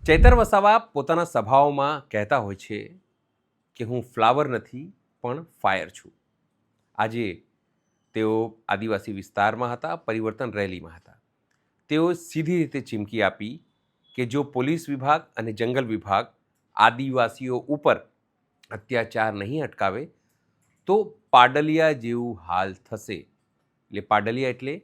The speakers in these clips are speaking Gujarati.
ચૈતર વસાવા પોતાના સભાઓમાં કહેતા હોય છે કે હું ફ્લાવર નથી પણ ફાયર છું. આજે તેઓ આદિવાસી વિસ્તારમાં હતા, પરિવર્તન રેલીમાં હતા. તેઓ સીધી રીતે ચીમકી આપી કે જો પોલીસ વિભાગ અને જંગલ વિભાગ આદિવાસીઓ ઉપર અત્યાચાર નહીં અટકાવે તો પાડલિયા જેવું હાલ થશે. એટલે પાડલિયા એટલે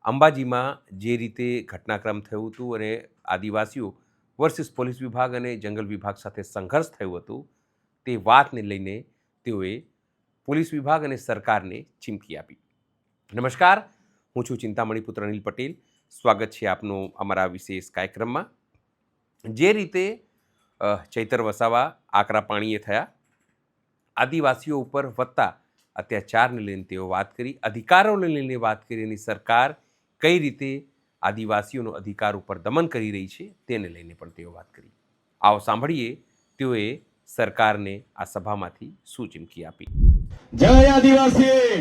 અંબાજીમાં જે રીતે ઘટનાક્રમ થયું હતું અને આદિવાસીઓ વર્સિસ પોલીસ વિભાગ અને જંગલ વિભાગ સાથે સંઘર્ષ થયું હતું, તે વાતને લઈને તેઓએ પોલીસ વિભાગ અને સરકારને ચીમકી આપી. નમસ્કાર, હું છું ચિંતામણી પુત્ર અનિલ પટેલ. સ્વાગત છે આપનું અમારા વિશેષ કાર્યક્રમમાં. જે રીતે ચૈતર વસાવા આકરા પાણીએ થયા, આદિવાસીઓ ઉપર વધતા અત્યાચારને લઈને તેઓ વાત કરી, અધિકારોને લઈને વાત કરી, એની સરકાર કઈ રીતે આદિવાસીઓનો અધિકાર ઉપર દમન કરી રહી છે તેને લઈને પણ તેઓ વાત કરી. આવો સાંભળીએ તેઓએ સરકારને આ સભામાંથી શું ચીમકી આપી. જય આદિવાસી.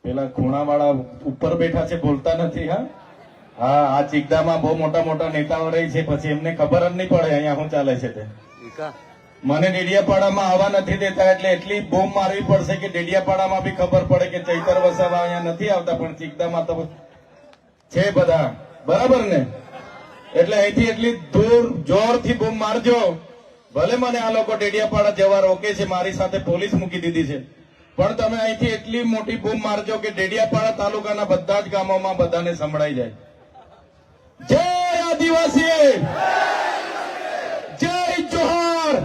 પેલા ખૂણાવાળા ઉપર બેઠા છે, બોલતા નથી. હા, આ ચિકદામાં બહુ મોટા મોટા નેતાઓ રહી છે, પછી એમને ખબર જ નહીં પડે અહીંયા શું ચાલે છે તે. મને ડેડિયાપાડામાં આવવા નથી દેતા, એટલે એટલી બૂમ મારવી પડશે કે ડેડિયાપાડામાં બી ખબર પડે કે ચૈતર વસાવા અહીંયા નથી આવતા, પણ ચિકદામાં તો છે બધા. બરાબર ને? એટલે અહીંથી એટલી દૂર જોરથી બૂમ મારજો. ભલે મને આ લોકો ડેડિયાપાડા જવા રોકે છે, મારી સાથે પોલીસ મૂકી દીધી છે, પણ તમે અહીંથી એટલી મોટી બૂમ મારજો કે ડેડિયાપાડા તાલુકાના બધા જ ગામોમાં બધાને સંભળાઈ જાય. જય આદિવાસી, જય જોહાર.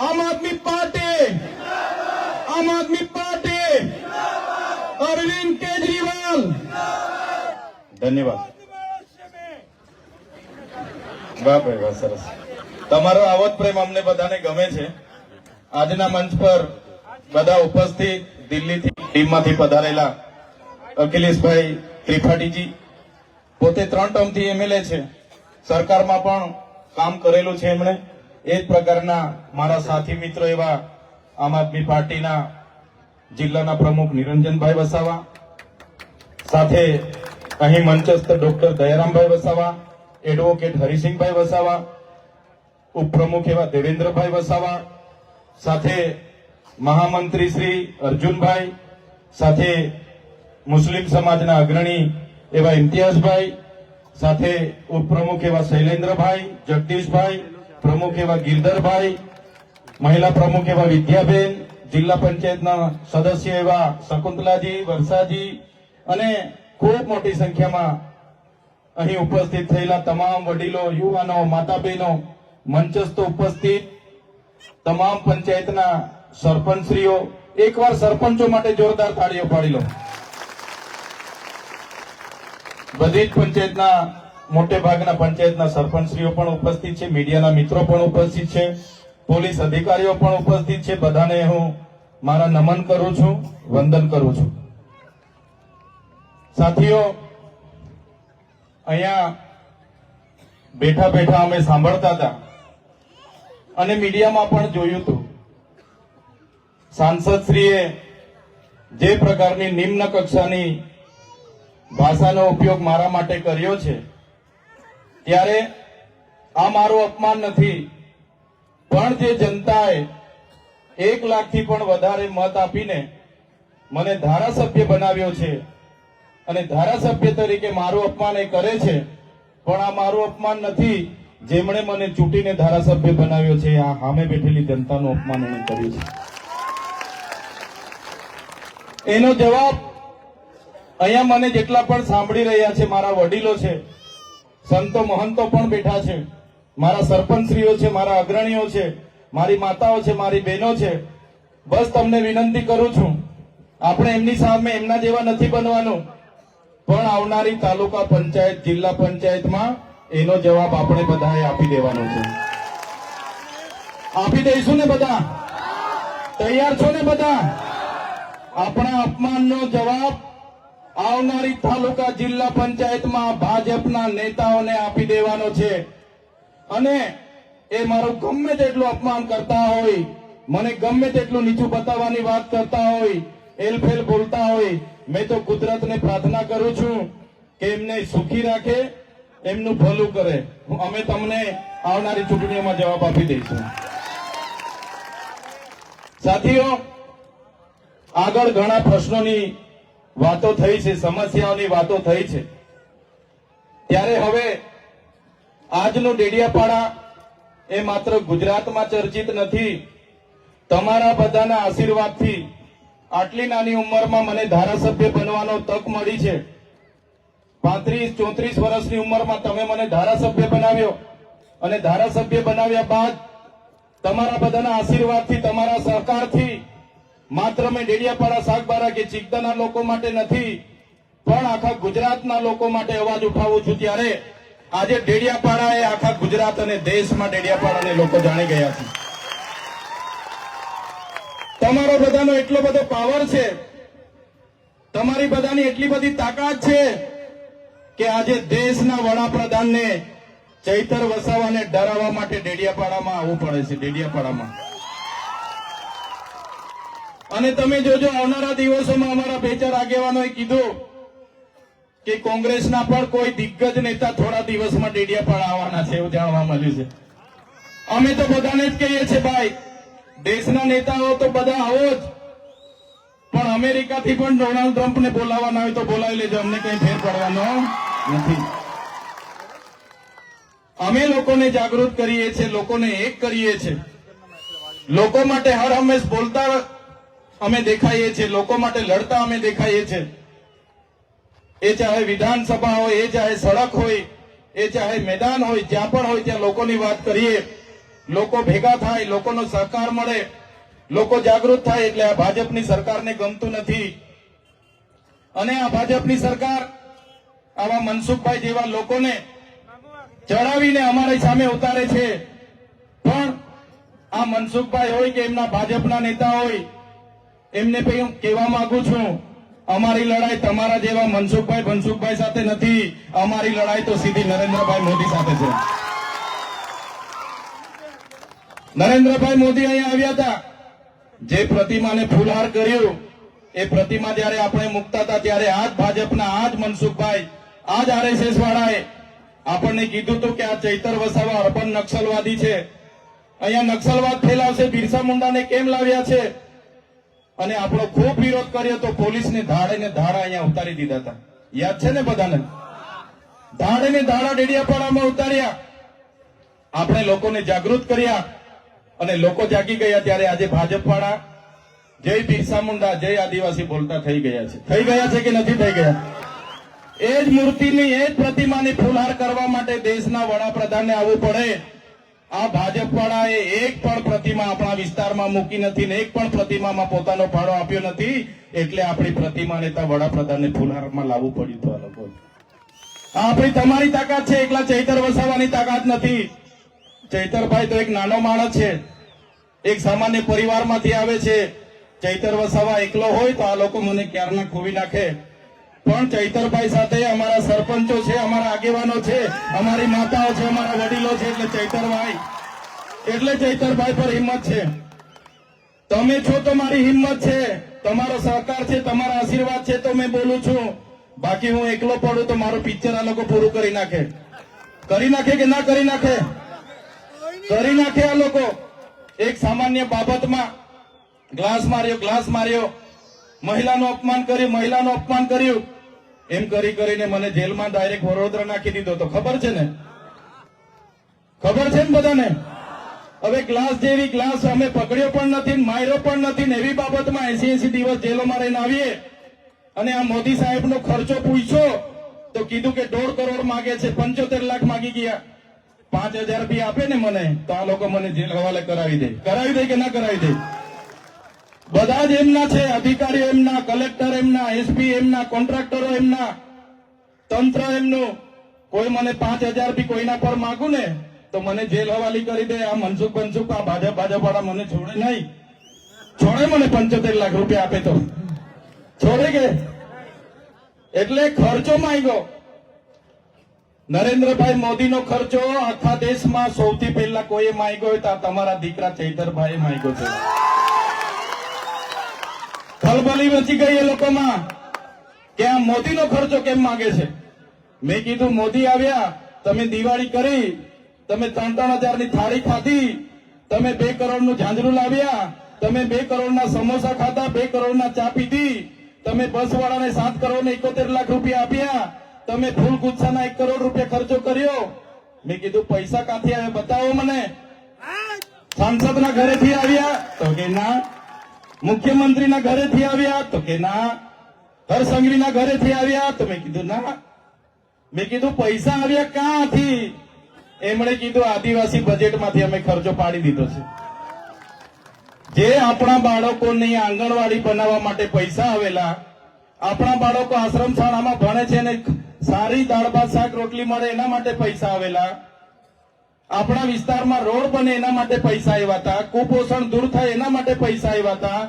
આમ આદમી પાર્ટી, આમ આદમી પાર્ટી, અરવિંદ કેજરીવાલ. ધન્યવાદ. વાહ ભાઈ વાહ, સરસ. તમારો આવો જ પ્રેમ અમને બધાને ગમે છે. આજના મંચ પર બધા ઉપસ્થિત દિલ્હીથી ટીમમાંથી પધારેલા અખિલેશભાઈ ત્રિપાઠીજી, પોતે 3 ટર્મથી એમએલએ છે, સરકારમાં પણ કામ કરેલું છે એમણે. એ જ પ્રકારના મારા સાથી મિત્રો એવા આમ આદમી પાર્ટીના જિલ્લાના પ્રમુખ નિરંજનભાઈ વસાવા, સાથે અહીં મંચસ્થ ડોક્ટર દયારામભાઈ વસાવા, એડવોકેટ હરિસિંહભાઈ વસાવા, ઉપપ્રમુખ એવા દેવેન્દ્રભાઈ વસાવા, સાથે મહામંત્રી શ્રી અર્જુનભાઈ, સાથે મુસ્લિમ સમાજના અગ્રણી એવા ઇમ્તિયાઝભાઈ, સાથે ઉપપ્રમુખ એવા શૈલેન્દ્રભાઈ, જગદીશભાઈ, પ્રમુખ એવા ગિરધરભાઈ, મહિલા પ્રમુખ એવા વિદ્યાબેન, જિલ્લા પંચાયતના સદસ્ય એવા શકુંતલાજી, વર્ષાજી, અને ખૂબ મોટી સંખ્યામાં અહીં ઉપસ્થિત થયેલા તમામ વડીલો, યુવાનો, માતા બહેનો, મંચસ્થ ઉપસ્થિત તમામ પંચાયતના સરપંચશ્રીઓ. એકવાર સરપંચો માટે જોરદાર તાળીઓ પાડી લો. બધી જ પંચાયતના, મોટે ભાગના પંચાયતના સરપંચશ્રીઓ પણ ઉપસ્થિત છે, મીડિયાના મિત્રો પણ ઉપસ્થિત છે, પોલીસ અધિકારીઓ પણ ઉપસ્થિત છે. બધાને હું મારા નમન કરું છું, વંદન કરું છું. સાથીઓ, અહીંયા બેઠા બેઠા અમે સાંભળતા હતા અને મીડિયામાં પણ જોયું હતું. સાંસદશ્રીએ જે પ્રકારની નિમ્ન કક્ષાની ભાષાનો ઉપયોગ મારા માટે કર્યો છે, ત્યારે આ મારું અપમાન નથી, પણ જે જનતાએ 1 લાખથી પણ વધારે મત આપીને મને ધારાસભ્ય બનાવ્યો છે અને ધારાસભ્ય તરીકે મારું અપમાન એ કરે છે, પણ આ મારું અપમાન નથી. જેમણે મને ચૂંટીને ધારાસભ્ય બનાવ્યો છે, આ સામે બેઠેલી જનતાનું અપમાન એણે કર્યું છે. એનો જવાબ અહીંયા મને જેટલા પણ સાંભળી રહ્યા છે, મારા વડીલો છે, સંતો મહંતો પણ બેઠા છે, મારા સરપંચશ્રીઓ છે, મારા અગ્રણીઓ છે, મારી માતાઓ છે, મારી બહેનો છે. બસ તમને વિનંતી કરું છું, આપણે એમની સામે એમના જેવા નથી બનવાનું, પણ આવનારી તાલુકા પંચાયત, જિલ્લા પંચાયતમાં એનો જવાબ આપણે બધાએ આપી દેવાનો છે. આપી દઈશું ને બધા? તૈયાર છો ને બધા? આપણા અપમાનનો જવાબ આવનારી તાલુકા જિલ્લા પંચાયતમાં ભાજપના નેતાઓને આપી દેવાનો છે. અને એ મારું ગમે તેટલું અપમાન કરતા હોય, મને ગમે તેટલું નીચું બતાવવાની વાત કરતા હોય, એલફેલ બોલતા હોય, મેં તો કુદરતને પ્રાર્થના કરું છું કે એમને સુખી રાખે એમનું ભલું કરે. અમે તમને આવનારી ચૂંટણીઓમાં જવાબ આપી દઈશું. સાથીઓ, આગળ ઘણા પ્રશ્નોની વાતો થઈ છે, સમસ્યાઓની વાતો થઈ છે, ત્યારે હવે આજનું ડેડિયાપાડા એ માત્ર ગુજરાતમાં ચર્ચિત નથી. તમારા બધાના આશીર્વાદથી આટલી નાની ઉંમરમાં મને ધારાસભ્ય બનવાનો તક મળી છે. 35-34 વર્ષની ઉંમરમાં તમે મને ધારાસભ્ય બનાવ્યો અને ધારાસભ્ય બનાવ્યા બાદ તમારા બધાના આશીર્વાદથી, તમારા સહકારથી માત્ર મેં ડેડિયાપાડા, સાગબારા કે ચિકદાના લોકો માટે નથી પણ આખા ગુજરાતના લોકો માટે અવાજ ઉઠાવું છું. ત્યારે આજે ડેડિયાપાડા એ આખા ગુજરાત અને દેશમાં ડેડિયાપાડાને લોકો જાણી ગયા છે. તમારો બધાનો એટલો બધો પાવર છે, તમારી બધાની એટલી બધી તાકાત છે કે આજે દેશના વડાપ્રધાનને ચૈતર વસાવાને ડરાવવા માટે ડેડિયાપાડામાં આવવું પડે છે. ડેડિયાપાડામાં અને તમે જોજો આવનારા દિવસોમાં અમારા 2-4 આગેવાનોએ કીધું કે કોંગ્રેસના પણ કોઈ દિગ્ગજ નેતા થોડા દિવસમાં ડેડિયાપાડા આવવાના છે, એવું જાણવા મળ્યું છે. અમે તો બધાને જ કહીએ છીએ, ભાઈ દેશના નેતાઓ તો બધા આવો જ, પણ અમેરિકાથી પણ ડોનાલ્ડ ટ્રમ્પને બોલાવવાના હોય તો બોલાવી લેજો, અમને કઈ ફેર પડવાનો નથી. અમે લોકોને જાગૃત કરીએ છીએ, લોકોને એક કરીએ છીએ, લોકો માટે હર હંમેશ બોલતા અમે દેખાઈએ છીએ, લોકો માટે લડતા અમે દેખાઈએ છીએ. એ ચાહે વિધાનસભા હોય, એ ચાહે સડક હોય, એ ચાહે મેદાન હોય, જ્યાં પણ હોય ત્યાં લોકોની વાત કરીએ. લોકો ભેગા થાય, લોકોનો સહકાર મળે, લોકો જાગૃત થાય. એટલે આ ભાજપની સરકારને ગમતું નથી અને આ ભાજપની સરકાર આવા મનસુખભાઈ જેવા લોકોને ચડાવીને અમારી સામે ઉતારે છે. પણ આ મનસુખભાઈ હોય કે એમના ભાજપના નેતા હોય, એમને હું કહેવા માંગુ છું, અમારી લડાઈ તમારા જેવા મનસુખભાઈ સાથે નથી. અમારી લડાઈ તો સીધી નરેન્દ્રભાઈ મોદી સાથે છે. નરેન્દ્રભાઈ મોદી અહીંયા આવ્યા હતા, જે પ્રતિમાને ફૂલહાર કર્યું, એ પ્રતિમા જયારે આપણે મૂકતા હતા ત્યારે આ જ ભાજપના, આ જ મનસુખભાઈ, આ જ આરએસએસ વાળાએ આપણને કીધું હતું કે આ ચૈતર વસાવા અર્બન નક્સલવાદી છે, અહીંયા નક્સલવાદ ફેલાવશે, બિરસા મુંડાને કેમ લાવ્યા છે. અને આપણો ખૂબ વિરોધ કર્યો તો પોલીસને ધાડે ને ધાડા અહીંયા ઉતારી દીધા હતા. યાદ છે ને બધાને? ધાડે ને ધાડા ડેડિયાપાડામાં ઉતાર્યા. આપણે લોકોને જાગૃત કર્યા અને લોકો જાગી ગયા. ત્યારે આજે ભાજપ વાળા જય બિરસા મુંડા, જય આદિવાસી બોલતા થઈ ગયા છે. થઈ ગયા છે કે નથી થઈ ગયા? એ જ મૂર્તિની, એ જ પ્રતિમાની ફૂલહાર કરવા માટે દેશના વડાપ્રધાનને આવવું પડે. આ ભાજપ વાળાએ એક પણ પ્રતિમા આપણા વિસ્તારમાં મૂકી નથી ને એક પણ પ્રતિમામાં પોતાનો ફાળો આપ્યો નથી. એટલે આપણી પ્રતિમાને ત્યાં વડાપ્રધાનને ફૂલહારમાં લાવવું પડ્યું હતું. આ લોકો આપણી, તમારી તાકાત છે, એકલા ચૈતર વસાવાની તાકાત નથી. ચૈતરભાઈ તો એક નાનો માણસ છે, એક સામાન્ય પરિવારમાંથી આવે છે. ચૈતર વસાવા એકલો હોય તો આ લોકો મને ક્યારના ખોવી નાખે. પણ ચૈતરભાઈ સાથે અમારા સરપંચો છે, અમારા આગેવાનો છે, અમારી માતાઓ છે, અમારા વડીલો છે. એટલે ચૈતરભાઈ પર હિંમત છે. તમે છો તો મારી હિંમત છે, તમારો સહકાર છે, તમારા આશીર્વાદ છે તો મેં બોલું છું. બાકી હું એકલો પડું તો મારું પિક્ચર આ લોકો પૂરું કરી નાખે. કરી નાખે કે ના કરી નાખે? કરી નાખે આ લોકો. એક સામાન્ય બાબતમાં ગ્લાસ માર્યો, મહિલાનું અપમાન કર્યું, એમ કરીને મને જેલમાં ડાયરેક્ટ વડોદરા નાખી દીધો. તો ખબર છે ને? ખબર છે ને બધાને? હવે ગ્લાસ જેવી ગ્લાસ અમે પકડ્યો પણ નથી, માર્યો પણ નથી ને એવી બાબતમાં 80 દિવસ જેલોમાં રહીને આવીએ. અને આ મોદી સાહેબનો ખર્ચો પૂછ્યો તો કીધું કે 1.5 કરોડ માંગે છે, 75 લાખ માંગી ગયા. 5,000 બી આપે ને મને તો આ લોકો મને જેલ હવાલે કરાવી દે કે ના કરાવી દે? બધા જ એમના છે, અધિકારીઓ એમના, કલેક્ટર એમના, એસપી એમના, કોન્ટ્રાક્ટરો એમના, તંત્ર એમનું. કોઈ મને 5,000 બી કોઈના પર માંગુ ને તો મને જેલ હવાલી કરી દે. આ મનસુખ આ ભાજપ વાળા મને છોડે નહીં. છોડે મને 75 લાખ રૂપિયા આપે તો છોડે કે? એટલે ખર્ચો માંગ્યો. નરેન્દ્રભાઈ મોદીનો ખર્ચો આખા દેશમાં સૌથી પહેલા કોઈએ માંગ્યો હોય તો તમારા દીકરા ચૈતરભાઈએ માંગ્યો છે. ખલબલી મચી ગઈ એ લોકોમાં કે આ મોદીનો ખર્ચો કેમ માંગે છે. મેં કીધું મોદી આવ્યા તમે દિવાળી કરી, તમે 3,000 ની થાળી ખાધી, તમે 2 કરોડનું ઝાંઝરું લાવ્યા, તમે 2 કરોડના સમોસા ખાધા, 2 કરોડના ચા પીધી, તમે બસવાળાને 7 કરોડ ને 71 લાખ રૂપિયા આપ્યા, તમે ફૂલ ગુચ્છાના 1 કરોડ રૂપિયા ખર્ચો કર્યો. મેં કીધું પૈસા ક્યાંથી આવે બતાવો મને. સાંસદના ઘરેથી આવ્યા? તો કે ના. મુખ્યમંત્રીના ઘરેથી આવ્યા? તો કે ના. હરસંઘવીના ઘરેથી આવ્યા? તો મેં કીધું ના. મેં કીધું પૈસા આવ્યા ક્યાંથી? એમણે કીધું આદિવાસી બજેટમાંથી અમે ખર્ચો પાડી દીધો છે. જે આપણા બાળકોની આંગણવાડી બનાવવા માટે પૈસા આવેલા, આપણા બાળકો આશ્રમ શાળામાં ભણે છે અને સારી દાળ ભાત શાક રોટલી મળે એના માટે પૈસા આવેલા, આપણા વિસ્તારમાં રોડ બને એના માટે પૈસા આવ્યા હતા, કુપોષણ દૂર થાય એના માટે પૈસા આવ્યા હતા,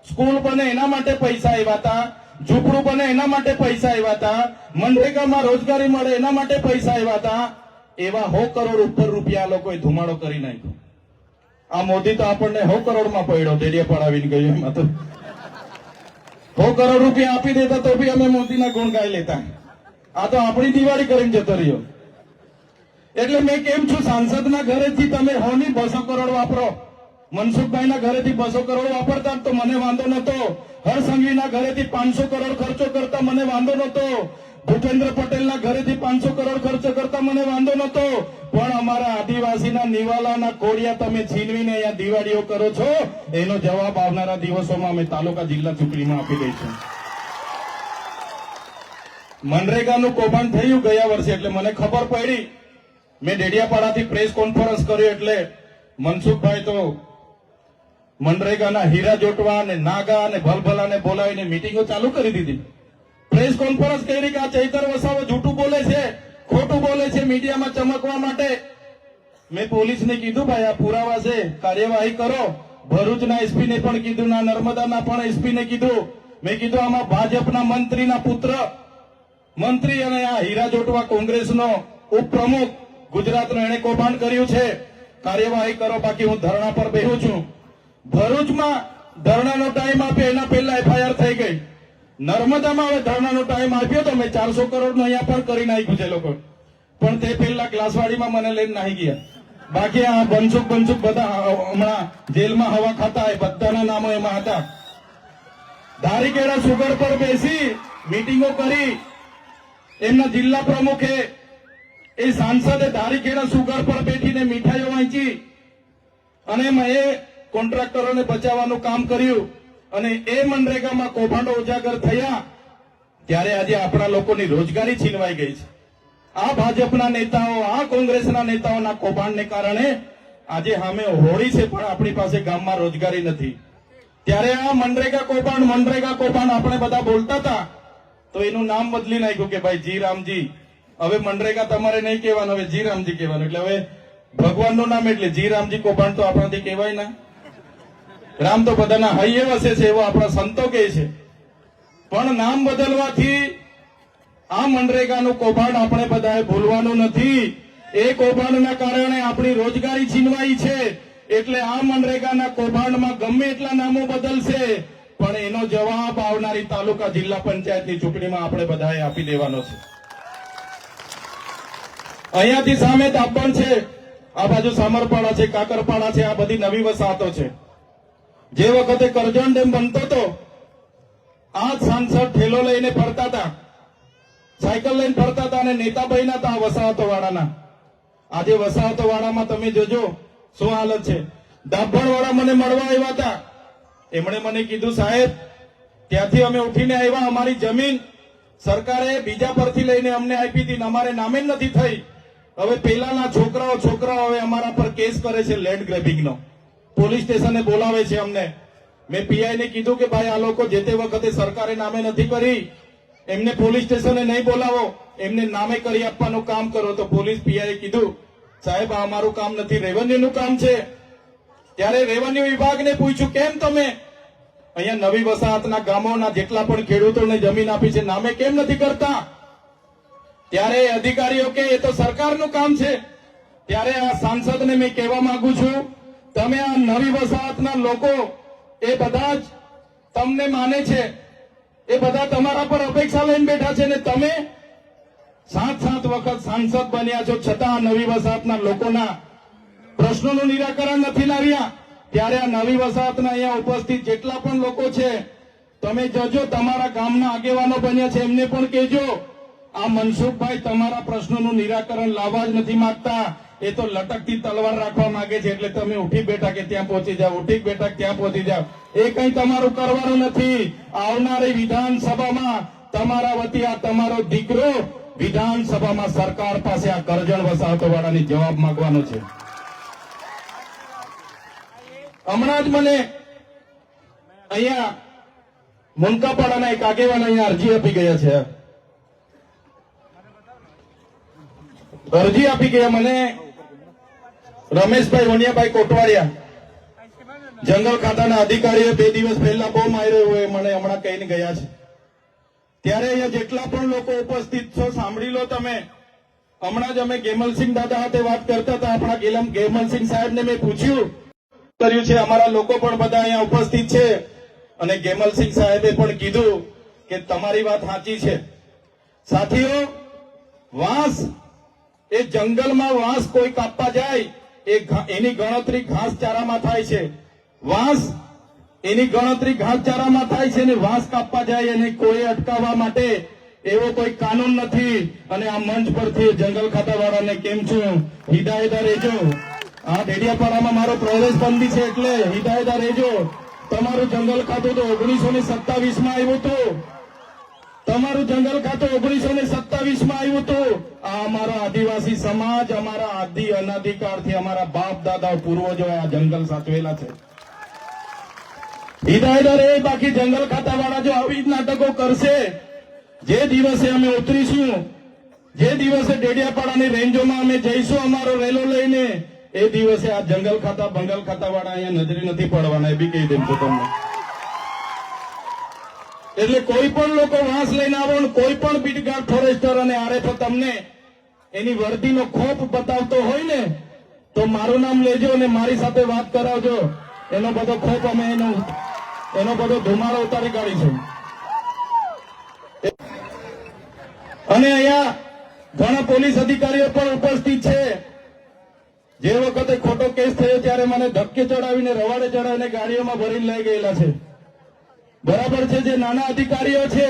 સ્કૂલ બને એના માટે પૈસા આવ્યા હતા, ઝૂંપડું બને એના માટે પૈસા આવ્યા હતા, મનરેગામાં રોજગારી મળે એના માટે પૈસા આવ્યા હતા. એવા 100 કરોડ ઉપર રૂપિયા આ લોકોએ ધુમાડો કરી નાખ્યો. આ મોદી તો આપણને 100 કરોડમાં પડ્યો, ડેડિયા પડાવીને ગયો. એમાં તો 100 કરોડ રૂપિયા આપી દેતા તો બી અમે મોદીના ગુણ ગાઈ લેતા. આ તો આપણી દિવાળી કરીને જતો રહ્યો. એટલે મેં કેમ છું, સાંસદના ઘરેથી તમે 100 ની 200 કરોડ વાપરો, મનસુખભાઈના ઘરેથી 200 કરોડ વાપરતા તો મને વાંધો નતો, હરસંઘવીના ઘરેથી 500 કરોડ ખર્ચો કરતા મને વાંધો નતો, ભૂપેન્દ્ર પટેલના ઘરેથી 500 કરોડ ખર્ચો કરતા મને વાંધો નતો. પણ અમારા આદિવાસીના નિવાલાના કોડિયા તમે છીનવીને અહીંયા દિવાળીઓ કરો છો, એનો જવાબ આવનારા દિવસોમાં અમે તાલુકા જિલ્લા ચૂંટણીમાં આપી દઈશું. મનરેગાનું કૌભાંડ થયું ગયા વર્ષે, એટલે મને ખબર પડી. મેં ડેડિયાપાડાથી પ્રેસ કોન્ફરન્સ કર્યો એટલે મનસુખભાઈ તો મનરેગાના હીરા જોટવા અને નાગા અને ભલભલાને બોલાવીને મીટિંગો ચાલુ કરી દીધી. પ્રેસ કોન્ફરન્સ કરી કે આ ચૈતર વસાવો જૂઠું બોલે છે, ખોટું બોલે છે મીડિયામાં ચમકવા માટે. મેં પોલીસને કીધું ભાઈ આ પુરાવા છે, કાર્યવાહી કરો. ભરૂચના એસપી ને પણ કીધું, ના નર્મદાના પણ એસપી ને કીધું. મેં કીધું આમાં ભાજપના મંત્રીના પુત્ર મંત્રી અને આ હીરા જોટવા કોંગ્રેસનો ઉપપ્રમુખ ગુજરાતનો એને કૌભાંડ કર્યું છે, કાર્યવાહી કરો, બાકી હું ધરણા પર બેહું છું. ભરૂચમાં ધરણાનો ટાઈમ આપ્યો એના પહેલા એફઆઈઆર થઈ ગઈ. નર્મદામાં હવે ધરણાનો ટાઈમ આપ્યો તો મેં 400 કરોડનું અહીંયા પણ કરી નાખ્યું છે લોકો, પણ તે પહેલા ગ્લાસવાડીમાં મને લઈને નાહી ગયા. બાકી આ બનસુખ બધા હમણાં જેલમાં હવા ખાતા એ બધાના નામો એમાં હતા. ધારીકેડા સુગર પર બેસી મીટિંગો કરી, એમના જિલ્લા પ્રમુખે એ સાંસદે ધારીકેડા સુગર પર બેઠીને મીઠાઈઓ વાંચી અને એમાં એ કોન્ટ્રાક્ટરોને બચાવવાનું કામ કર્યું અને એ મનરેગામાં કૌભાંડો ઉજાગર થયા. ત્યારે આજે આપણા લોકોની રોજગારી છીનવાઈ ગઈ છે. આ ભાજપના નેતાઓ, આ કોંગ્રેસના નેતાઓના કૌભાંડને કારણે આજે સામે હોળી છે પણ આપણી પાસે ગામમાં રોજગારી નથી. ત્યારે આ મનરેગા કૌભાંડ આપણે બધા બોલતા હતા તો એનું નામ બદલી નાખ્યું કે ભાઈ જી રામજી. હવે મનરેગા તમારે નહીં કહેવાનું, હવે જી રામજી કહેવાનું. એટલે હવે ભગવાનનું નામ એટલે જી રામજી કૌભાંડ તો આપણાથી કહેવાય ના. રામ તો બધાના હૈયે વસે છે એવો આપણા સંતો કહે છે, પણ નામ બદલવાથી આ મનરેગાનું કૌભાંડ આપણે બધાએ ભૂલવાનું નથી. એ કૌભાંડના કારણે આપણી રોજગારી છીનવાઈ છે. એટલે આ મનરેગાના કૌભાંડમાં ગમે એટલા નામો બદલશે પણ એનો જવાબ આવનારી તાલુકા જિલ્લા પંચાયતની ચૂંટણીમાં આપણે બધાએ આપી દેવાનો છે. અહીંયાથી સામે તાપણ છે, આ બાજુ સામરપાડા છે, કાકરપાડા છે, આ બધી નવી વસાહતો છે. જે વખતે કરજણ ડેમ બનતો હતો આ સાંસદ ઠેલો લઈને ફરતા હતા, સાયકલ લઈને ફરતા હતા અને નેતાભાઈ ના હતા વસાહતો વાળાના. આજે વસાહતો વાળામાં તમે જોજો શું હાલત છે. ડાભણ વાળા મને મળવા આવ્યા હતા, એમણે મને કીધું સાહેબ ત્યાંથી અમે ઉઠીને આવ્યા, અમારી જમીન સરકારે બીજા પરથી લઈને અમને આપી હતી, અમારે નામે જ નથી થઈ. હવે પેલાના છોકરાઓ હવે અમારા પર કેસ કરે છે લેન્ડ ગ્રેબિંગનો, પોલીસ સ્ટેશને બોલાવે છે અમને. મેં પીઆઈ ને કીધું કે ભાઈ આ લોકો જે તે વખતે સરકારે નામે નથી કરી, એમને પોલીસ સ્ટેશને નહીં બોલાવો, એમને નામે કરી આપવાનું કામ કરો. તો પોલીસ પીઆઈ કીધું સાહેબ આ અમારું કામ નથી, રેવન્યુનું કામ છે. ત્યારે રેવન્યુ વિભાગને પૂછ્યું કેમ તમે અહીંયા નવી વસાહતના ગામોના જેટલા પણ ખેડૂતોને જમીન આપી છે નામે કેમ નથી કરતા? ત્યારે અધિકારીઓ કે એ તો સરકારનું કામ છે. ત્યારે આ સાંસદને મેં કહેવા માંગુ છું, તમે આ નવી વસાહતના લોકો એ બધા જ તમને માને છે, એ બધા તમારા પર અપેક્ષા લઈને બેઠા છે ને તમે સાત વખત સાંસદ બન્યા છો, છતાં નવી વસાહતના લોકોના પ્રશ્નોનું નિરાકરણ નથી લાવ્યા. ત્યારે આ નવી વસાહતના અહીંયા ઉપસ્થિત જેટલા પણ લોકો છે, તમે જજો, તમારા ગામના આગેવાનો બન્યા છે એમને પણ કહેજો, આ મનસુખભાઈ તમારા પ્રશ્નોનું નિરાકરણ લાવવા જ નથી માંગતા, એ તો લટકતી તલવાર રાખવા માંગે છે, એટલે તમે ઉઠી બેઠા કે ત્યાં પહોંચી જાઓ, ઉઠી બેઠા કે ત્યાં પહોંચી જાઓ. એ કઈ તમારું કરવાનું નથી. આવનારી વિધાનસભામાં તમારા વતી આ તમારો દીકરો વિધાનસભામાં સરકાર પાસે આ કરજણ વસાહતો વાળાની જવાબ માંગવાનો છે. હમણાં જ મને અહીંયા મુનકાપાડાના એક આગેવાન અહીંયા અરજી આપી ગયા છે. અરજી આપી ગયા મને રમેશભાઈ વણિયાભાઈ કોટવાડિયા, જંગલ ખાતાના અધિકારીએ 2 દિવસ પહેલા બહુ માર્યો હોય મને હમણાં કહીને ગયા છે. ત્યારે અહીંયા જેટલા પણ લોકો ઉપસ્થિત છો, સાંભળી લો તમે. હમણાં જ અમે ગેમલસિંહ દાદા સાથે વાત કરતા હતા. આપણા ગેમલસિંહ સાહેબને મેં પૂછ્યું કર્યું છે, અમારા લોકો પણ બધા અહીંયા ઉપસ્થિત છે, અને ગેમલસિંહ સાહેબે પણ કીધું કે તમારી વાત સાચી છે. સાથીઓ, વાંસ એ જંગલમાં વાંસ કોઈ કાપવા જાય એની ગણતરી ઘાસચારામાં થાય છે. વાંસ એની ગણતરી ઘાસચારામાં થાય છે, અને વાંસ કાપવા જાય એને કોઈ અટકાવવા માટે એવો કોઈ કાનૂન નથી. અને આ મંચ પરથી જંગલ ખાતા વાળાને કેમ છું હિદાયત રહેજો. આ ડેડિયાપાડામાં મારો પ્રવેશ બંધી છે, એટલે હિદાયત રહેજો. તમારું જંગલ ખાતું તો 1927 માં આવ્યું હતું. તમારું જંગલ ખાતું 1927 માં આવ્યું હતું. આ અમારો આદિવાસી સમાજ, અમારા આદિ અનાધિકારથી અમારા બાપ દાદા પૂર્વજો આ જંગલ સાચવેલા છે. હિદાયત રહે. બાકી જંગલ ખાતા વાળા જો આવી જ નાટકો કરશે, જે દિવસે અમે ઉતરીશું, જે દિવસે ડેડિયાપાડાની રેન્જોમાં અમે જઈશું અમારો રેલો લઈને, એ દિવસે આ જંગલ ખાતા બંગલ ખાતા વાળા અહીંયા નજરે નથી પડવાના, એ બી કહી દઉં છું તમને. એટલે કોઈ પણ લોકો વાંસ લઈને આવો, કોઈ પણ બીટગાર્ડ ફોરેસ્ટર અને આરએફ તમને એની વર્દીનો ખોફ બતાવતો હોય ને, તો મારું નામ લેજો અને મારી સાથે વાત કરાવજો. એનો બધો ખોફ અમે એનો બધો ધુમાડો ઉતારી કાઢીશું. અને અહીંયા ઘણા પોલીસ અધિકારીઓ પણ ઉપસ્થિત છે. જે વખતે ખોટો કેસ થયો ત્યારે મને ધક્કે ચડાવીને રવાડે ચડાવીને ગાડીઓમાં ભરીને લઈ ગયેલા છે. બરાબર છે. જે નાના અધિકારીઓ છે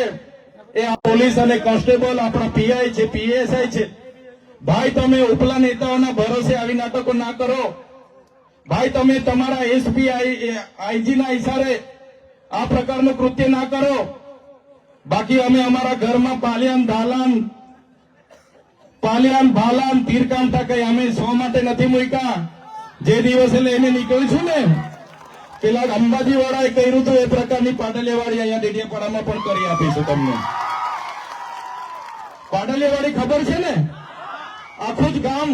એ આ પોલીસ અને કોન્સ્ટેબલ, આપણા પીઆઈ છે, પીએસઆઈ છે. ભાઈ, તમે ઉપલા નેતાઓના ભરોસે આવી નાટકો ના કરો. ભાઈ, તમે તમારા એસપી આઈજી ના ઇશારે આ પ્રકારનું કૃત્ય ના કરો. બાકી અમે અમારા ઘરમાં પાલિયાન ભાલાન તીરકામઠા કઈ અમે 100 માટે નથી મૂક્યા. જે દિવસે લઈને નીકળીશું ને, પેલા અંબાજી વાળાએ કર્યું હતું એ પ્રકારની પાટલીવાડી અહીંયા ડેડિયાપાડામાં પણ કરી આપીશું તમને. પાટલીવાડી ખબર છે ને? આખું જ ગામ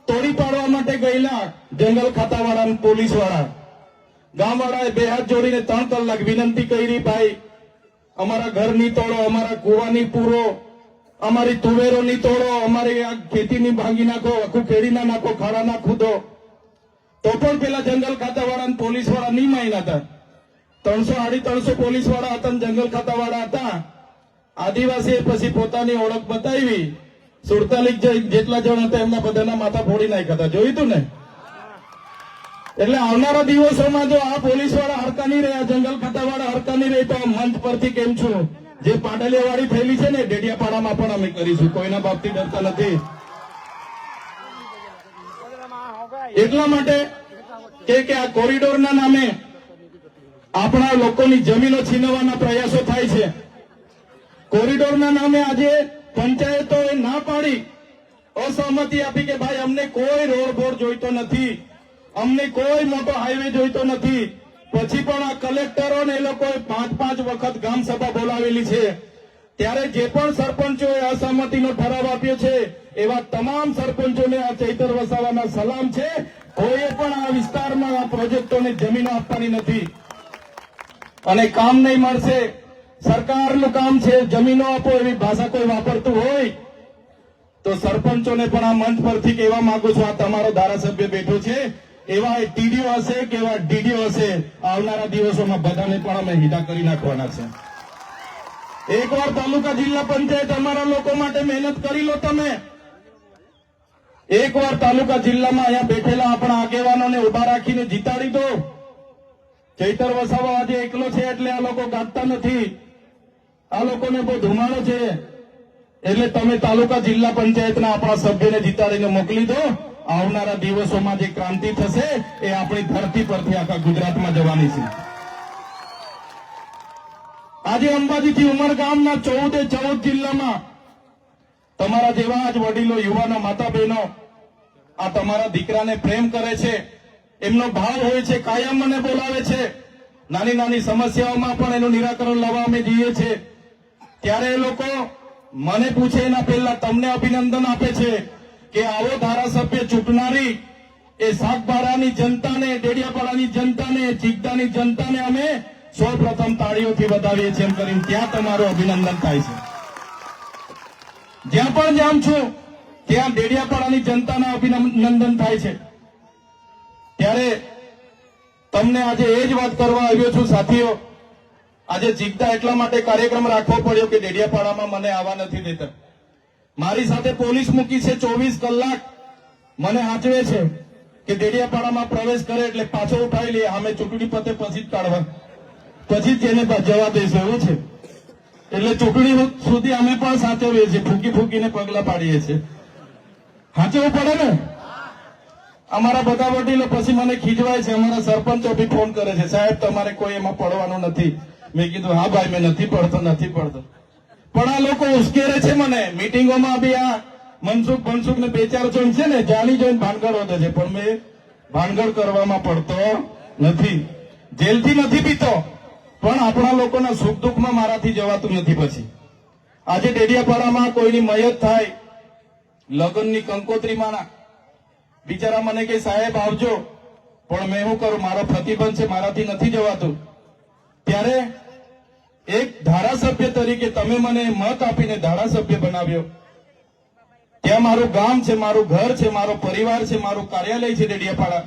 તોડી પાડવા માટે ગયેલા જંગલ ખાતા વાળા, પોલીસ વાળા. ગામ વાળાએ 2 હાથ જોડીને 3 કલાક વિનંતી કરી, ભાઈ અમારા ઘર ની તોડો, અમારા કુવાની પૂરો, અમારી તુવેરો ની તોડો, અમારી આ ખેતીની ભાંગી નાખો, આખું ખેડી ના નાખો, ખાડા ના ખુદો. તો પણ પેલા જંગલ ખાતા વાળા પોલીસ વાળા નહીં માન્યા હતા. 300-350 પોલીસ વાળા હતા, જંગલ ખાતા વાળા હતા. આદિવાસી પછી પોતાની ઓળખ બતાવી, 47 જેટલા જણ હતા એમના બધાના માથા ફોડી નાખ્યા હતા. જોયું તું ને? એટલે આવનારા દિવસોમાં જો આ પોલીસ વાળા હરકા નહીં રહ્યા, જંગલ ખાતા વાળા હરકા નહીં રહે, તો આ મંચ પરથી કેમ છું જે પાટલીવાડી થયેલી છે ને, ડેડિયાપાડામાં પણ અમે કરીશું. કોઈના બાપથી ડરતા નથી. એટલા માટે કે આ કોરિડોરના નામે આપણા લોકોની જમીનો છીનવવાના પ્રયાસો થાય છે. કોરિડોરના નામે આજે પંચાયતોએ ના પાડી, અસહમતિ આપી કે ભાઈ અમને કોઈ રોડ બોર્ડ જોઈતો નથી, અમને કોઈ મોટો હાઈવે જોઈતો નથી. પછી પણ આ કલેક્ટરો ને એ લોકોએ 5-5 વખત ગામ સભા બોલાવેલી છે. ત્યારે જે પણ સરપંચોએ અસહમતિનો ઠરાવ આપ્યો છે એવા તમામ સરપંચોને આ ચૈતર વસાવાના સલામ છે. કોઈએ પણ આ વિસ્તારમાં આ પ્રોજેક્ટોને જમીનો આપવાની નથી અને કામ નહીં મળશે. સરકારનું કામ છે જમીનો આપો, એવી ભાષા કોઈ વાપરતું હોય તો સરપંચોને પણ આ મંચ પરથી કહેવા માંગુ છું, આ તમારો ધારાસભ્ય બેઠો છે, એવા ટીડીઓ હશે કે એવા ડીડીઓ હશે, આવનારા દિવસોમાં બધાને પણ અમે હિદા કરી નાખવાના છે. એકવાર તાલુકા જિલ્લા પંચાયત અમારા લોકો માટે મહેનત કરી લો તમે. એકવાર તાલુકા જિલ્લામાં અહીંયા બેઠેલા આપણા આગેવાનોને ઉભા રાખીને જીતાડી દો. ચૈતર વસાવા આજે એકલો છે એટલે આ લોકો ગાતા નથી. આ લોકોને બહુ ધુમાડો છે એટલે તમે તાલુકા જિલ્લા પંચાયતના આપણા સભ્યને જીતાડીને મોકલી દો. આવનારા દિવસોમાં જે ક્રાંતિ થશે એ આપણી ધરતી પરથી આખા ગુજરાતમાં જવાની છે. આજે અંબાજીથી ઉમરગામના 14 જિલ્લામાં તમારા જેવા જ વડીલો, યુવાનો, માતા બહેનો આ તમારા દીકરાને પ્રેમ કરે છે. એમનો ભાવ હોય છે, કાયમ મને બોલાવે છે. નાની નાની સમસ્યાઓમાં પણ એનું નિરાકરણ લાવવા અમે જઈએ છીએ. ત્યારે એ લોકો મને પૂછે એના પહેલા તમને અભિનંદન આપે છે કે આવો ધારાસભ્ય ચૂંટનારી એ સાગબારાની જનતાને, ડેડિયાપાડાની જનતાને, ચીકદાની જનતાને અમે સૌપ્રથમ તાળીઓથી વધાવીએ છીએ એમ કરીને ત્યાં તમારું અભિનંદન થાય છે. જ્યાં પણ જામ છું ત્યાં ડેડિયાપાડાની જનતાના અભિનંદન થાય છે. ત્યારે તમને આજે એ જ વાત કરવા આવ્યો છું સાથીઓ. આજે ચીકદા એટલા માટે કાર્યક્રમ રાખવો પડ્યો કે ડેડિયાપાડામાં મને આવવા નથી દેતા. મારી સાથે પોલીસ મૂકી છે, 24 કલાક મને આંચવે છે કે ડેડિયાપાડામાં પ્રવેશ કરે એટલે પાછો ઉઠાવી લઈએ. અમે ચૂંટણી પતે પછી જ કાઢવા, પછી જ એને જવા દઈશું એવું છે. એટલે ચૂંટણી સુધી અમે પણ સાચવીએ છીએ, ફૂકી ફૂકીને પગલા પાડીએ છીએ. સાચવવું પડે ને. અમારા બધા વડીલો પછી મને ખીજવાય છે. અમારા સરપંચો બી ફોન કરે છે, સાહેબ તમારે કોઈ એમાં પડવાનું નથી. મેં કીધું હા ભાઈ, મેં નથી પડતો. પણ આ લોકો ઉશ્કેરે છે મને. મીટિંગોમાં બી આ મનસુખ ને 2-4 જણ છે ને જાણી જોઈને ભાનગડ વધે છે, પણ મેં ભાનગડ કરવામાં પડતો નથી. જેલથી નથી પીતો, પણ આપણા લોકોના સુખ દુઃખમાં મારાથી જવાતું નથી. પછી આજે ડેડિયાપાડામાં કોઈની મયત થાય, લગ્નની કંકોત્રીમાં, બિચારા મને કે સાહેબ આવજો, પણ મેં શું કરું, મારો પ્રતિબંધ છે, મારાથી નથી જવાતું. ત્યારે એક ધારાસભ્ય તરીકે તમે મને મત આપીને ધારાસભ્ય બનાવ્યો. ત્યાં મારું ગામ છે, મારું ઘર છે, મારો પરિવાર છે, મારું કાર્યાલય છે ડેડિયાપાડા.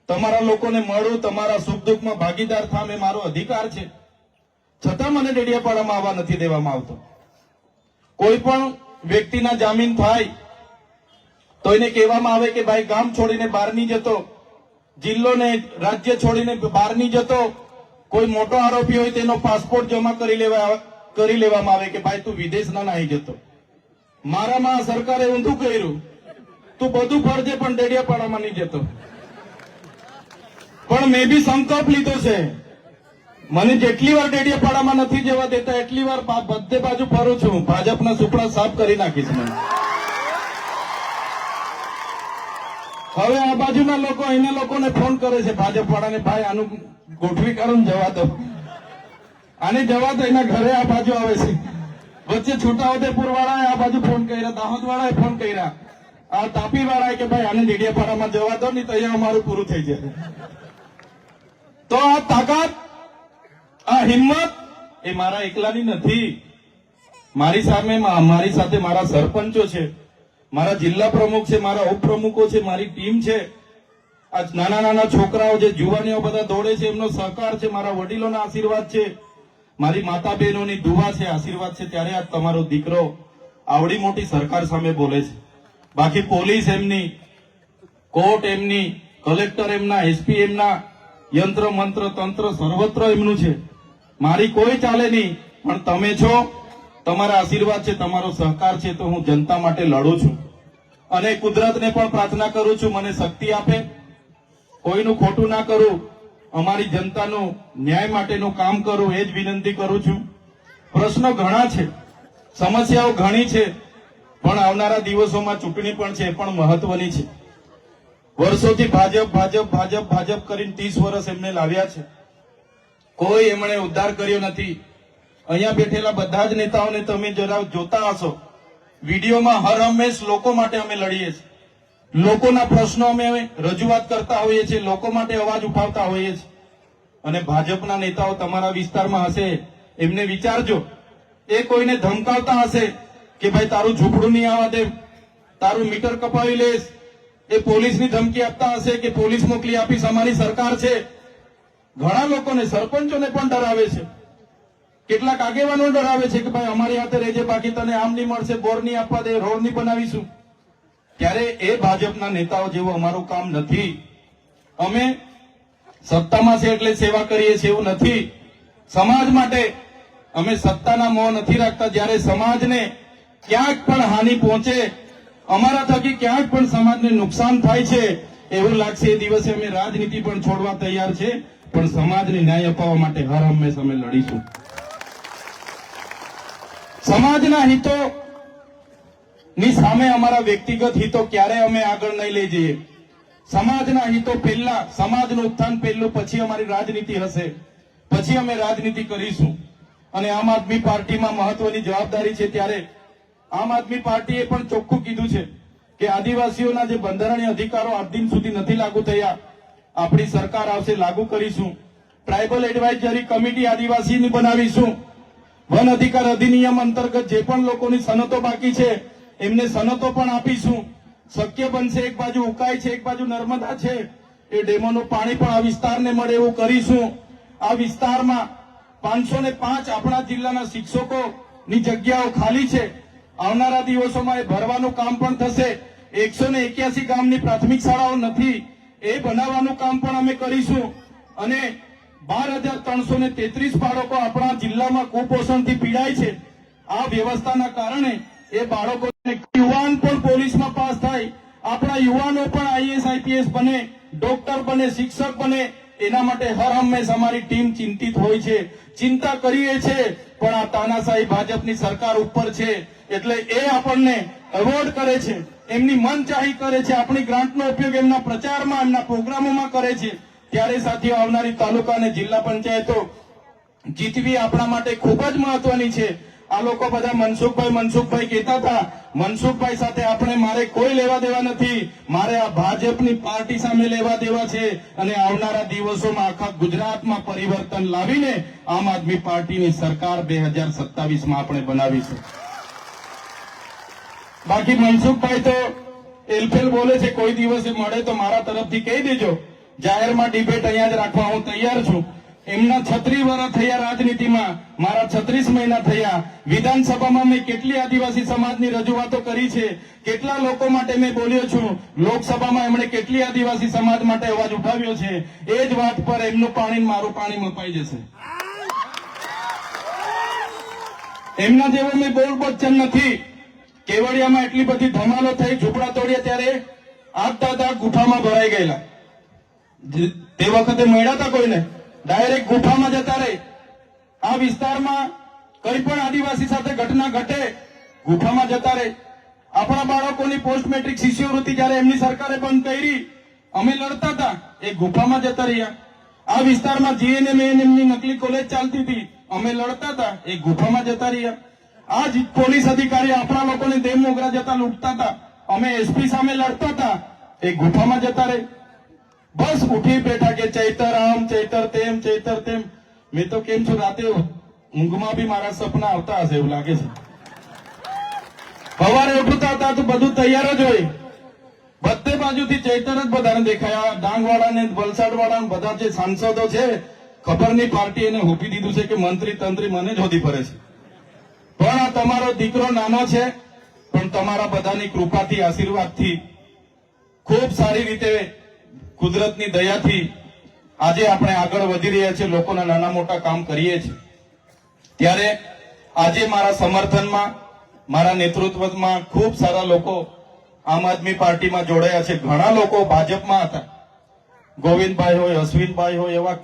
તમારા લોકોને મળું, તમારા સુખ દુઃખમાં ભાગીદાર થામ એ મારો અધિકાર છે. છતાં મને ડેડિયાપાડામાં આવવા નથી દેવામાં આવતો. કોઈ પણ વ્યક્તિના જામીન થાય તો એને કહેવામાં આવે કે ભાઈ ગામ છોડીને બહાર નહીં જતો, જિલ્લો ને રાજ્ય છોડીને બહાર નહીં જતો. કોઈ મોટો આરોપી હોય તેનો પાસપોર્ટ જમા કરી લેવામાં આવે કે ભાઈ તું વિદેશ ના નહીં જતો. મારામાં સરકારે ઊંધું કર્યું, તું બધું ફરજે પણ ડેડિયાપાડામાં નહીં જતો. પણ મેં બી સંકલ્પ લીધો છે, મને જેટલી વાર ડેડિયાપાડામાં નથી જવા દેતા એટલી વાર બધે બાજુ ફરું છું. ભાજપના સુપડા સાફ કરી નાખીશ મને. હવે આ બાજુના લોકો અહીંના લોકોને ફોન કરે છે ભાજપ વાળાને, ભાઈ આનું ગોઠવી કરો ને જવા દો, આને જવા દો. એના ઘરે આ બાજુ આવે છે. વચ્ચે છોટાઉદેપુર વાળાએ આ બાજુ ફોન કર્યા, દાહોદ વાળાએ ફોન કર્યા, આ તાપી વાળાએ કે ભાઈ આને ડેડિયાપાડામાં જવા દો, નહીં તો અહીંયા અમારું પૂરું થઈ જાય. તો આ તાકાત, આ હિંમત એ મારા એકલાની નથી. મારી સાથે મારા સરપંચો છે, મારા જિલ્લા પ્રમુખ છે, મારા ઉપપ્રમુખો છે, મારી ટીમ છે. આ નાના નાના છોકરાઓ જે જુવાનીઓ બધા દોડે છે એમનો સહકાર છે, મારા વડીલોના આશીર્વાદ છે, મારી માતા બહેનોની દુઆ છે, આશીર્વાદ છે. ત્યારે આ તમારો દીકરો આવડી મોટી સરકાર સામે બોલે છે. બાકી પોલીસ એમની, કોર્ટ એમની, કલેક્ટર એમના, એસપી એમના, યંત્ર મંત્ર તંત્ર સર્વત્ર એમનું છે. મારી કોઈ ચાલે નહીં, પણ તમે છો, તમારા આશીર્વાદ છે, તમારો સહકાર છે, તો હું જનતા માટે લડું છું. અને કુદરતને પણ પ્રાર્થના કરું છું મને શક્તિ આપે, કોઈનું ખોટું ના કરું, અમારી જનતાનું ન્યાય માટેનું કામ કરું, એ જ વિનંતી કરું છું. પ્રશ્નો ઘણા છે, સમસ્યાઓ ઘણી છે, પણ આવનારા દિવસોમાં ચૂંટણી પણ છે, પણ મહત્વની છે. વર્ષોથી ભાજપ કરીને 30 વર્ષ એમને લાવ્યા છે. કોઈ એમણે ઉદ્ધાર કર્યો નથી. અહીંયા બેઠેલા બધા જ નેતાઓને તમે જરા જોતા હશો, વિડીયોમાં હર હંમેશ લોકો માટે અમે લડીએ છીએ, લોકોના પ્રશ્નો અમે રજૂઆત કરતા હોઈએ છીએ, લોકો માટે અવાજ ઉઠાવતા હોઈએ છીએ. અને ભાજપના નેતાઓ તમારા વિસ્તારમાં હશે, એમને વિચારજો, એ કોઈને ધમકાવતા હશે કે ભાઈ તારું ઝૂંપડું નહીં આવવા દે, તારું મીટર કપાવી લેશ, એ પોલીસની ધમકી આપતા હશે કે પોલીસ મોકલી આપીશ, અમારી સરકાર છે. ઘણા લોકોને, સરપંચોને પણ ડરાવે છે કેટલાક આગેવાનો ડરાવે છે કે ભાઈ અમારી હાથે રહેજે, બાકી તને આમ નહીં મળશે, બોર નહીં આપવા દે, રોડ નહીં બનાવીશું. ત્યારે એ ભાજપના નેતાઓ જેવું અમારું કામ નથી. અમે સત્તામાં છે એટલે સેવા કરીએ છીએ એવું નથી. સમાજ માટે અમે સત્તાના મોહ નથી રાખતા. જ્યારે સમાજને ક્યાંક પણ હાનિ પહોંચે, અમારા થકી ક્યાંક પણ સમાજને નુકસાન થાય છે એવું લાગશે એ દિવસે અમે રાજનીતિ પણ છોડવા તૈયાર છે, પણ સમાજને ન્યાય અપાવવા માટે હર હંમેશા અમે લડીશું. સમાજના હિતો ની સામે અમારા વ્યક્તિગત હિતો ક્યારે અમે આગળ નહીં લઈ જઈએ. સમાજના હિતો પહેલા, સમાજનું ઉત્થાન પહેલું, પછી અમારી રાજનીતિ હશે, પછી અમે રાજનીતિ કરીશું. અને આમ આદમી પાર્ટીમાં મહત્વની જવાબદારી છે. ત્યારે આમ આદમી પાર્ટીએ પણ ચોખ્ખું કીધું છે કે આદિવાસીઓના જે બંધારણીય અધિકારો આજ દિન સુધી નથી લાગુ થયા, આપણી સરકાર આવશે લાગુ કરીશું. ટ્રાઇબલ એડવાઇઝરી કમિટી આદિવાસીની બનાવીશું. વન અધિકાર અધિનિયમ અંતર્ગત જે પણ લોકોની સનતો બાકી છે એમને સનતો પણ આપીશું. શક્ય બનશે એક બાજુ ઉકાઈ છે, એક બાજુ નર્મદા છે, એ ડેમોનું પાણી પણ આ વિસ્તારને મળે એવું કરીશું. આ વિસ્તારમાં 505 આપણા જિલ્લાના શિક્ષકોની જગ્યાઓ ખાલી છે. આવનારા દિવસોમાં એ ભરવાનું કામ પણ થશે. 181 ગામની પ્રાથમિક શાળાઓ નથી, એ બનાવવાનું કામ પણ અમે કરીશું. અને 12,333 બાળકો આપણા જિલ્લામાં કુપોષણથી પીડાય છે. આ વ્યવસ્થાના કારણે એ બાળકોને, યુવાન પણ પોલીસમાં પાસ થાય, આપણા યુવાનો પણ આઈએસ આઈપીએસ બને, ડોક્ટર બને, શિક્ષક બને, એના માટે હર હંમેશ અમારી ટીમ ચિંતિત હોય છે. ચિંતા કરીએ છે, પણ આ તાનાશાહી ભાજપની સરકાર ઉપર છે એટલે એ આપણને એવોર્ડ કરે છે, એમની મનચાહી કરે છે, આપણી ગ્રાન્ટનો ઉપયોગ એમના પ્રચારમાં, એમના પ્રોગ્રામોમાં કરે છે. ત્યારે સાથીઓ, આવનારી તાલુકા અને જિલ્લા પંચાયતો જીતવી આપણા માટે ખૂબ જ મહત્વની છે. આ લોકો બધા મનસુખભાઈ કહેતા હતા, મનસુખભાઈ સાથે આપણે, મારે કોઈ લેવા દેવા નથી, મારે આ ભાજપની પાર્ટી સામે લેવા દેવા છે. અને આવનારા દિવસોમાં આખા ગુજરાતમાં પરિવર્તન લાવીને આમ આદમી પાર્ટીની સરકાર 2027માં આપણે બનાવીશું. બાકી મનસુખભાઈ તો એલફેલ બોલે છે, કોઈ દિવસે મળે તો મારા તરફથી કહી દેજો, જાહેરમાં ડિબેટ અહીંયા જ રાખવા હું તૈયાર છું. એમના 36 વર્ષ થયા રાજનીતિમાં, મારા 36 મહિના થયા. વિધાનસભામાં મેં કેટલી આદિવાસી સમાજની રજૂઆતો કરી છે, કેટલા લોકો માટે મેં બોલ્યો છું. લોકસભામાં એમણે કેટલી આદિવાસી સમાજ માટે અવાજ ઉઠાવ્યો છે. એ જ વાત પર એમનું પાણી મારું પાણી મપાઈ જશે. એમના જેવો મેં બોલ બચ્ચન નથી. કેવડિયામાં એટલી બધી ધમાલો થઈ, ઝૂંપડા તોડ્યા ત્યારે આગ ગુફામાં ભરાઈ ગયેલા. તે વખતે મળ્યા હતા કોઈને? ડાયરેક્ટ ગુફામાં જતા રહે. આ વિસ્તારમાં કઈ પણ આદિવાસી સાથે ઘટના ઘટે, ગુફામાં જતા રહે. આપણા બાળકોની પોસ્ટ મેટ્રિક શિષ્યવૃત્તિ જયારે એમની સરકારે બંધ કરી, અમે લડતા હતા, એ ગુફામાં જતા રહ્યા. આ વિસ્તારમાં જીએનએમ એએનએમની નકલી કોલેજ ચાલતી હતી, અમે લડતા હતા, એ ગુફામાં જતા રહ્યા. આ જ પોલીસ અધિકારી આપણા લોકોને દેવ મોગરા જતા લૂંટતા હતા, અમે એસપી સામે લડતા હતા, એ ગુફામાં જતા રહે. બસ ઉઠી બેઠા કે ચૈતર આમ, ચૈતર તેમ, ચૈતર તેમ. મેં તો કેમ છું, રાતે ઊંઘમાં બી મારા સપના આવતા હશે એવું લાગે છે. સવારે ઉઠતા હતા તો બધું તૈયાર જ હોય, બધે બાજુથી ચૈતર જ બધાને દેખાયા. ડાંગવાળા ને વલસાડવાળા બધા જે સાંસદો છે, ખબર નહીં પાર્ટી એને હોપી દીધું છે કે મંત્રી તંત્રી મને જ હોદી ફરે છે. પણ આ તમારો દીકરો નાનો છે, પણ તમારા બધાની કૃપાથી, આશીર્વાદથી, ખૂબ સારી રીતે કુદરતની દયાથી આજે આપણે આગળ વધી રહ્યા છીએ, લોકોના નાના મોટા કામ કરીએ છીએ. ત્યારે આજે મારા સમર્થનમાં, મારા નેતૃત્વમાં ખૂબ સારા લોકો આમ આદમી પાર્ટીમાં જોડાયા છે. ઘણા લોકો ભાજપમાં હતા, ગોવિંદભાઈ હોય, અશ્વિનભાઈ હોય, એવા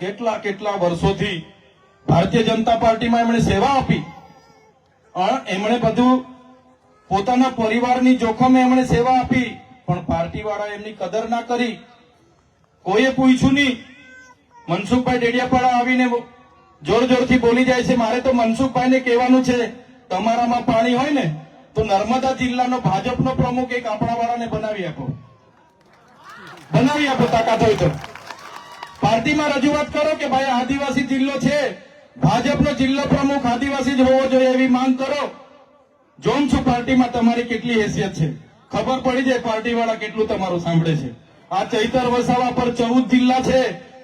કેટલા વર્ષોથી ભારતીય જનતા પાર્ટીમાં એમણે સેવા આપી. એમણે બધું પોતાના પરિવારની જોખમે એમણે સેવા આપી, પણ પાર્ટીવાળા એમની કદર ના કરી. કોઈએ પૂછ્યું નહીં. મનસુખભાઈ ડેડિયાપાડા આવીને જોરથી બોલી જાય છે. મારે તો મનસુખભાઈને કહેવાનું છે, તમારામાં પાણી હોય ને તો નર્મદા જિલ્લાનો ભાજપનો પ્રમુખ એક આપણા વાળાને બનાવી આપો, તાકાત હોય તો. પાર્ટીમાં રજૂઆત કરો કે ભાઈ આદિવાસી જિલ્લો છે, ભાજપનો જિલ્લા પ્રમુખ આદિવાસી જ હોવો જોઈએ એવી માંગ કરો. જોઉં છું પાર્ટીમાં તમારી કેટલી હેસિયત છે, ખબર પડી જાય પાર્ટી વાળા કેટલું તમારું સાંભળે છે. આ ચૈતર વસાવા પર 14 જિલ્લા છે,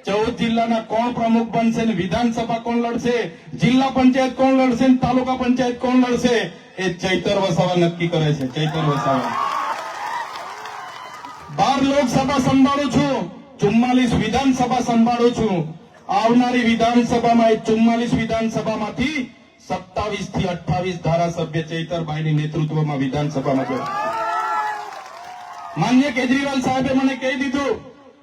14 જિલ્લાના કોણ પ્રમુખ બનશે ને વિધાનસભા કોણ લડશે, જિલ્લા પંચાયત કોણ લડશે ને તાલુકા પંચાયત કોણ લડશે, એ ચૈતર વસાવા નક્કી કરે છે. ચૈતર વસાવા 12 લોકસભા સંભાળું છું, 44 વિધાનસભા સંભાળું છું. આવનારી વિધાનસભામાં 44 વિધાનસભામાંથી 27 થી 28 ધારાસભ્ય ચૈતરભાઈની નેતૃત્વમાં વિધાનસભામાં છે. માન્ય કેજરીવાલ સાહેબે મને કહી દીધું,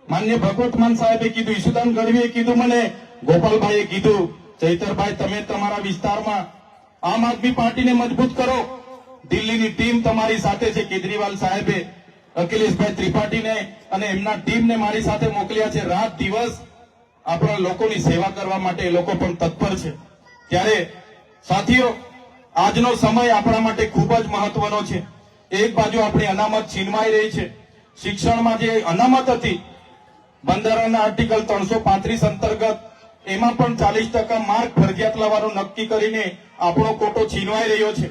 માન્ય ભગવત માન સાહેબે કીધું, ઈશુદાન ગઢવીએ કીધું, મને ગોપાલભાઈએ કીધું, ચૈતરભાઈ તમે તમારા વિસ્તારમાં આમ આદમી પાર્ટીને મજબૂત કરો. દિલ્હીની ટીમ તમારી સાથે છે. કેજરીવાલ સાહેબે અખિલેશભાઈ ત્રિપાઠીને અને એમના ટીમને મારી સાથે મોકલ્યા છે. રાત દિવસ આપણા લોકોની સેવા કરવા માટે એ લોકો પણ તત્પર છે. ત્યારે સાથીઓ, આજનો સમય આપણા માટે ખૂબ જ મહત્વનો છે. એક બાજુ આપણી અનામત છીનવાઈ રહી છે. શિક્ષણમાં જે અનામત હતી બંધારણના આર્ટિકલ 335 અંતર્ગત, એમાં પણ 40% માર્ક ફરજિયાત લાવવાનું નક્કી કરીને આપણો કોટો છીનવાઈ રહ્યો છે.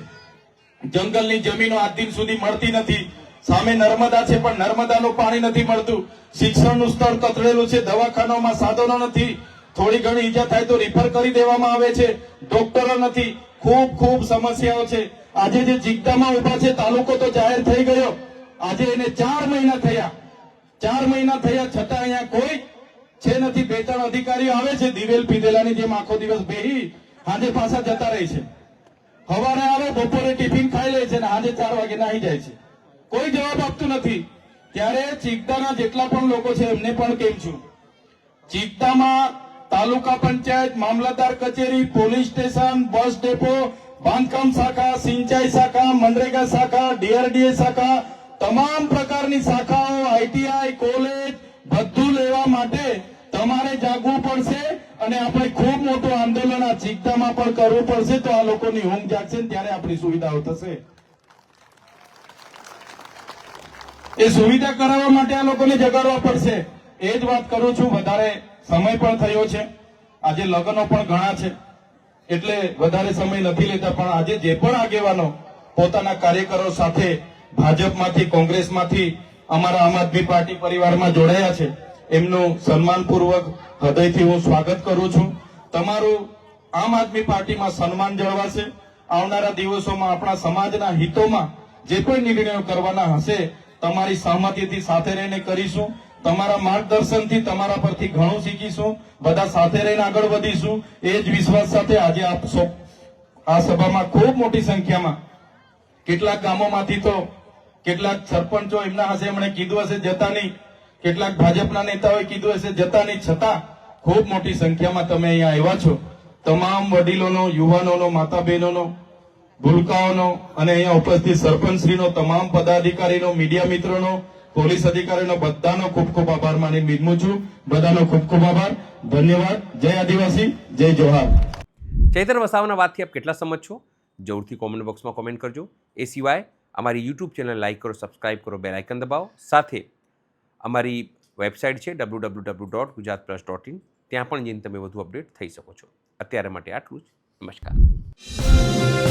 જંગલની જમીનો આજ દિન સુધી મળતી નથી. સામે નર્મદા છે પણ નર્મદાનું પાણી નથી મળતું. શિક્ષણનું સ્તર કથળેલું છે. દવાખાનામાં સાધનો નથી. થોડી ઘણી ઈજા થાય તો રિફર કરી દેવામાં આવે છે. ડોક્ટરો નથી. ખૂબ સમસ્યાઓ છે. આજે જે જિગ્દામાં ઉભા છે, તાલુકો તો જાહેર થઈ ગયો. આજે એને 4 મહિના થયા. 4 મહિના થયા છતાં અહીંયા કોઈ છે નથી. 2-3 અધિકારીઓ આવે છે દિવેલ પીધેલાની જેમ આખો દિવસ બેહી આજે પાછા જતા રહે છે. સવારે આવે, બપોરે ટિફિન ખાઈ લે છે ને આજે 4 વાગે નાહી જાય છે. કોઈ જવાબ આપતું નથી. ત્યારે ચિકદાના જેટલા પણ લોકો છે એમને પણ કેમ છું, ચિકદામાં તાલુકા પંચાયત, મામલતદાર કચેરી, પોલીસ સ્ટેશન, બસ ડેપો, બાંધકામ શાખા, સિંચાઈ શાખા, મનરેગા શાખા, ડીઆરડીએ શાખા, તમામ પ્રકારની શાખાઓ, આઈટીઆઈ, કોલેજ, બધું લેવા માટે તમારે જાગવું પડશે અને આપણે ખૂબ મોટું આંદોલન આ ચિકદામાં પણ કરવું પડશે. તો આ લોકોની ઊંઘ જાગશે ને ત્યારે આપણી સુવિધાઓ થશે. એ સુવિધા કરાવવા માટે આ લોકોને જગાડવા પડશે. એ જ વાત કરું છું. વધારે સમય પણ થયો છે. આજે લગ્નો પણ ઘણા છે એટલે વધારે સમય નથી લેતા. પણ આજે જે પણ આગેવાનો પોતાના કાર્યકરો સાથે ભાજપમાંથી, કોંગ્રેસમાંથી અમારા આમ આદમી પાર્ટી પરિવારમાં જોડાયા છે, એમનું સન્માનપૂર્વક હૃદયથી હું સ્વાગત કરું છું. તમારું આમ આદમી પાર્ટીમાં સન્માન જળવાશે. આવનારા દિવસોમાં આપણા સમાજના હિતોમાં જે પણ નિર્ણયો કરવાના હશે તમારી સહમતિથી સાથે રહીને કરીશું. તમારા માર્ગદર્શનથી, તમારા પરથી ઘણું શીખીશું. બધા સાથે રહીને આગળ વધીશું. એ જ વિશ્વાસ સાથે આજે આપ આ સભામાં ખૂબ મોટી સંખ્યામાં કેટલાક ગામોમાંથી તો કેટલાક સરપંચો એમના હશે, એમણે કીધું હશે જતા નહીં, કેટલાક ભાજપના નેતાઓએ કીધું હશે જતા નહીં, છતાં ખૂબ મોટી સંખ્યામાં તમે અહીંયા આવ્યા છો. તમામ વડીલોનો, યુવાનોનો, માતા બહેનોનો, ભૂલકાઓનો અને અહીંયા ઉપસ્થિત સરપંચશ્રીનો, તમામ પદાધિકારીનો, મીડિયા મિત્રોનો, પોલીસ અધિકારીનો બધાનો ખૂબ આભાર માની વિનમું છું. બધાનો ખૂબ આભાર. ધન્યવાદ. જય આદિવાસી, જય જોહાર. ચૈતર વસાવાના વાતથી આપ કેટલા સમજ છો? જરૂરથી કોમેન્ટ બોક્સમાં કોમેન્ટ કરજો. એ સિવાય અમારી યુટ્યુબ ચેનલ લાઇક કરો, સબસ્ક્રાઇબ કરો, બેલ આઇકન દબાવો. સાથે અમારી વેબસાઇટ છે www.gujaratplus.in, ત્યાં પણ જઈને તમે વધુ અપડેટ થઈ શકો છો. અત્યારે માટે આટલું જ. નમસ્કાર.